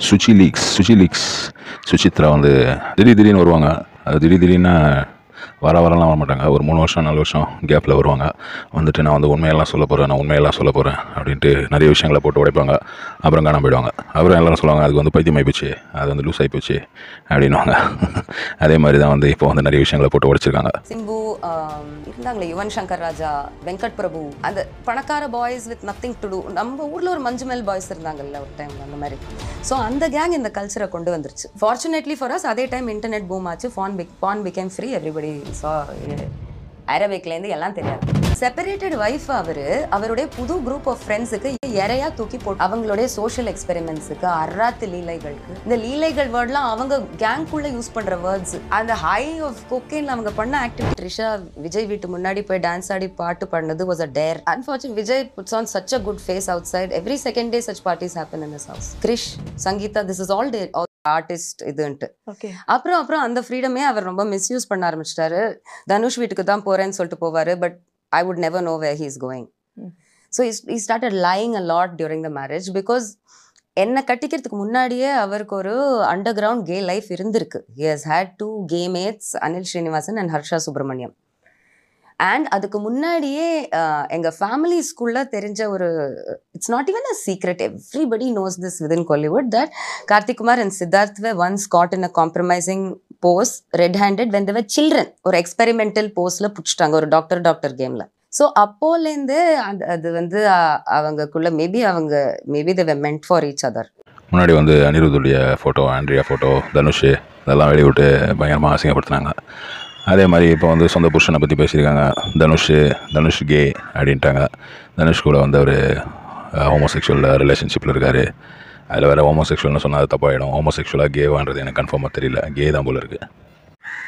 Suchi leaks Suchitra வந்து திடீர்னு வருவாங்க. அது திடீர்னு வரலாம் வர மாட்டாங்க. ஒரு 3 வருஷம் 4 வருஷம் கேப்பில் வருவாங்க. வந்துட்டு நான் வந்து உண்மையெல்லாம் சொல்ல போகிறேன் அப்படின்ட்டு நிறைய விஷயங்களை போட்டு உடைப்பாங்க. அப்புறம் காணாம போயிடுவாங்க. அப்புறம் எல்லோரும் சொல்லுவாங்க அதுக்கு வந்து பைத்தியம் ஆகிப்போச்சு, அது வந்து லூஸ் ஆகிப்போச்சு அப்படின்வாங்க. அதே மாதிரி தான் வந்து இப்போ வந்து நிறைய விஷயங்களை போட்டு உடைச்சிருக்காங்க. சிம்பு இருந்தாங்களே, யுவன் சங்கர் ராஜா, வெங்கட் பிரபு, அந்த பணக்கார boys with nothing to do. நம்ம ஊரில் ஒரு மஞ்சுமெல் பாய்ஸ் இருந்தாங்கல்ல ஒரு டைம், அந்த மாதிரி. ஸோ அந்த கேங் இந்த கல்ச்சரை கொண்டு வந்துருச்சு. ஃபார்ச்சுனேட்லி ஃபார் அஸ் அதே டைம் இன்டர்நெட் பூம் ஆச்சு. பான் பிகேம் ஃப்ரீ. எவ்ரிபடி சா அரபிக்லேருந்து எல்லாம் தெரியாது. செப்பரேட்டட் வைஃப் அவருடைய புது குரூப் ஆஃப் ஃப்ரெண்ட்ஸுக்கு இறையா தூக்கி போட்டு அவங்களுடைய சோஷியல் எக்ஸ்பெரிமெண்ட்ஸுக்கு, அராத்து லீலைகளுக்கு, இந்த லீலைகள் வேர்ட்லாம் அவங்க கேங்குள்ள யூஸ் பண்ற வேர்ட்ஸ். அந்த ஹை ஆஃப் கொக்கைன்ல அவங்க பண்ண ஆக்டிவிட்டி. த்ரிஷா விஜய் வீட்டு முன்னாடி போய் டான்ஸ் ஆடி பாட்டு பாடினது was a dare. Unfortunate Vijay puts on such a good face outside. Every second day such parties happen in this house. Krish, Sangeeta, this is all day artist இதுன்ட்டு. அப்புறம் அந்த ஃப்ரீடமே அவர் ரொம்ப மிஸ்யூஸ் பண்ண ஆரம்பிச்சிட்டாரு. தனுஷ் வீட்டுக்கு தான் போறேன்னு சொல்லிட்டு போவாரு. But I would never know where he's going. So he started lying a lot during the marriage because என்ன கட்டிக்கிறதுக்கு முன்னாடியே அவருக்கு ஒரு அண்டர் கிரவுண்ட் கே லைஃப் இருந்திருக்கு. He has had 2 gay mates, Anil Srinivasan and Harsha Subramaniam. And அதுக்கு முன்னாடியே எங்கள் ஃபேமிலி ஸ்கூலில் தெரிஞ்ச ஒரு, it's not even a secret, everybody knows this with in Kollywood, that Karthik Kumar and Siddharth were once caught in a compromising pose red-handed when they were children. ஒரு experimental போஸில் பிடிச்சிட்டாங்க ஒரு டாக்டர் கேமில். ஸோ அப்போலேருந்து அது வந்து அவங்கக்குள்ள maybe they were meant for each other. முன்னாடி வந்து அனிருத்துடைய ஃபோட்டோ, ஆண்ட்ரியா ஃபோட்டோ, தனுஷ் இதெல்லாம் வெளியிட்டு பயங்கரமாக அசிங்கப்படுத்தினாங்க. அதே மாதிரி இப்போ வந்து சொந்த புருஷனை பற்றி பேசியிருக்காங்க. தனுஷ் கே அப்படின்ட்டாங்க. தனுஷ் கூட வந்து அவர் ஹோமோசெக்சுவல் ரிலேஷன்ஷிப்பில் இருக்கார். அதில் வேறு ஹோமோசெக்சுவல்னு சொன்னால் அது தப்பாகிடும். ஹோமோசெக்சுவலாக கேவான்றது எனக்கு கன்ஃபார்மாக தெரியல. கே தான் போல் இருக்குது.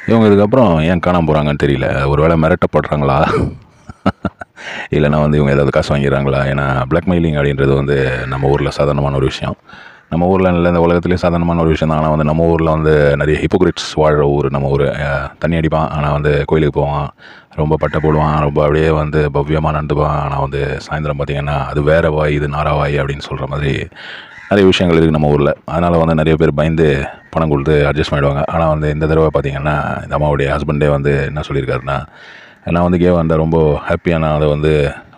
இவங்க இதுக்கப்புறம் ஏன் காணாமல் போகிறாங்கன்னு தெரியல. ஒரு வேளை மிரட்டப்படுறாங்களா இல்லைனா வந்து இவங்க ஏதாவது காசு வாங்கிடுறாங்களா? ஏன்னா பிளாக்மெயிலிங் அப்படின்றது வந்து நம்ம ஊரில் சாதாரணமான ஒரு விஷயம். நம்ம ஊரில் இல்லை, இந்த உலகத்துலேயே சாதாரணமான ஒரு விஷயம் தான். ஆனால் வந்து நம்ம ஊரில் வந்து நிறைய ஹிப்போக்ரிட்ஸ் வாழ்கிற ஊர் நம்ம ஊர். தண்ணி அடிப்பான், ஆனால் வந்து கோயிலுக்கு போவான், ரொம்ப பட்டை போடுவான், ரொம்ப அப்படியே வந்து பவ்யமாக நடந்துப்பான். ஆனால் வந்து சாயந்தரம் பார்த்திங்கன்னா அது வேறு வாய், இது நாராவாய் அப்படின்னு சொல்கிற மாதிரி நிறைய விஷயங்கள் இருக்குது நம்ம ஊரில். அதனால் வந்து நிறைய பேர் பயந்து பணம் கொடுத்து அட்ஜஸ்ட் பண்ணிவிடுவாங்க. ஆனால் வந்து இந்த தடவை பார்த்திங்கன்னா இந்த அம்மாவுடைய ஹஸ்பண்டே வந்து என்ன சொல்லியிருக்காருன்னா, நான் வந்து கேவாக இருந்தால் ரொம்ப ஹாப்பியாக நான் அதை வந்து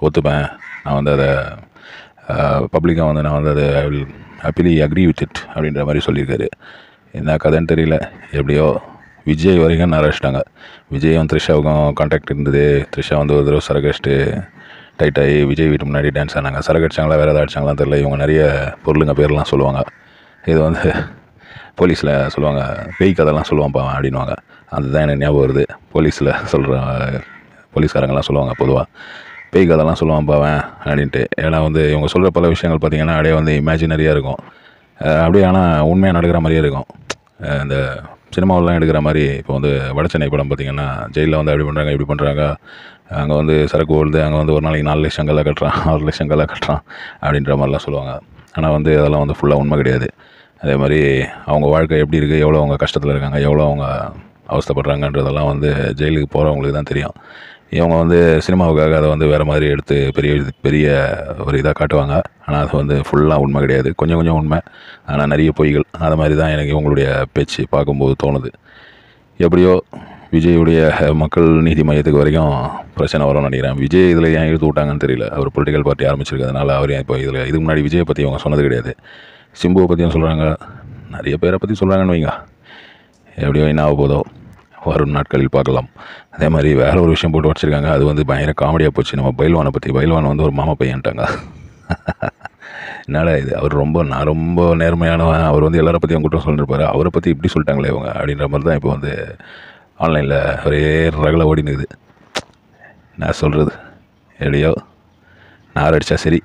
ஒத்துப்பேன், நான் வந்து அதை பப்ளிக்காக வந்து நான் வந்து அதை I will happily agree with it அப்படின்ற மாதிரி சொல்லியிருக்காரு. என்ன கதைன்னு தெரியல. எப்படியோ விஜய் வரைக்கும் அரெஸ்ட்டாங்க. விஜயும் த்ரிஷாவுக்கும் கான்டாக்ட் இருந்தது. த்ரிஷா வந்து ஒரு தடவை சரகடிச்சிட்டு டைட்டாகி விஜய் வீட்டு முன்னாடி டான்ஸ் ஆனாங்க. சரகடிச்சாங்களா வேறு ஏதாவது அடிச்சாங்களான்னு தெரியல. இவங்க நிறைய பொருளுங்க பேர்லாம் சொல்லுவாங்க. இது வந்து போலீஸில் சொல்லுவாங்க, பேய் கதைலாம் சொல்லுவான்ப்பா அப்படின்வாங்க. அதுதான் எனக்கு ஞாபகம் வருது. போலீஸில் சொல்கிற போலீஸ்காரங்கெல்லாம் சொல்லுவாங்க பொதுவாக, பேய் கதைலாம் சொல்லுவான்ப்பா அவன் அப்படின்ட்டு. ஏன்னா வந்து இவங்க சொல்கிற பல விஷயங்கள் பார்த்திங்கன்னா அப்படியே வந்து இமேஜினரியாக இருக்கும். அப்படியே ஆனால் உண்மையாக நடக்கிற மாதிரியே இருக்கும். இந்த சினிமாவெலாம் எடுக்கிற மாதிரி. இப்போ வந்து வடச்சென்னை படம் பார்த்திங்கன்னா ஜெயிலில் வந்து அப்படி பண்ணுறாங்க, இப்படி பண்ணுறாங்க, அங்கே வந்து சரக்கு ஓடுது, அங்கே வந்து ஒரு நாளைக்கு 4 லட்சம் கல்லை கட்டுறான், 6 லட்சம் கல்லை கட்டுறான் அப்படின்ற மாதிரிலாம் சொல்லுவாங்க. ஆனால் வந்து அதெல்லாம் வந்து ஃபுல்லாக உண்மை கிடையாது. அதே மாதிரி அவங்க வாழ்க்கை எப்படி இருக்குது, எவ்வளோ அவங்க கஷ்டத்தில் இருக்காங்க, எவ்வளோ அவங்க அவஸ்தைப்படுறாங்கன்றதெல்லாம் வந்து ஜெயிலுக்கு போகிறவங்களுக்கு தான் தெரியும். இவங்க வந்து சினிமாவுக்காக அதை வந்து வேறு மாதிரி எடுத்து பெரிய ஒரு இதாக காட்டுவாங்க. ஆனால் அது வந்து ஃபுல்லாக உண்மை கிடையாது. கொஞ்சம் உண்மை, ஆனால் நிறைய பொய்கள். அது மாதிரி தான் எனக்கு இவங்களுடைய பேச்சு பார்க்கும்போது தோணுது. எப்படியோ விஜயுடைய மக்கள் நீதி மையத்துக்கு வரைக்கும் பிரச்சனை வரும்னு நினைக்கிறேன். விஜய் இதில் ஏன் இழுத்து விட்டாங்கன்னு தெரியல. அவர் பொலிட்டிக்கல் பார்ட்டி ஆரம்பிச்சிருக்கிறதுனால அவர் ஏன் இப்போ இதுக்கு முன்னாடி விஜயை பற்றி அவங்க சொன்னது கிடையாது. சிம்புவை பற்றியும் சொல்கிறாங்க, நிறைய பேரை பற்றி சொல்கிறாங்கன்னு வைங்க. எப்படியோ என்ன ஆக போதோ வரும் நாட்களில் பார்க்கலாம். அதே மாதிரி வேறு ஒரு விஷயம் போட்டு வச்சுருக்காங்க. அது வந்து பயங்கர காமெடியாக போச்சு. நம்ம பைல்வானை பற்றி. பைல்வான் வந்து ஒரு மாமா பையன்ட்டாங்க. என்னடா இது, அவர் நான் ரொம்ப நேர்மையானவன், அவர் வந்து எல்லாரை பற்றியும் குற்றம் சொல்லியிருப்பார், அவரை பற்றி இப்படி சொல்லிட்டாங்களே இவங்க அப்படின்ற மாதிரி தான் இப்போ வந்து ஆன்லைனில் ஒரே ரகலை ஓடினுக்குது. நான் சொல்கிறது எப்படியோ நார் அடித்தா சரி.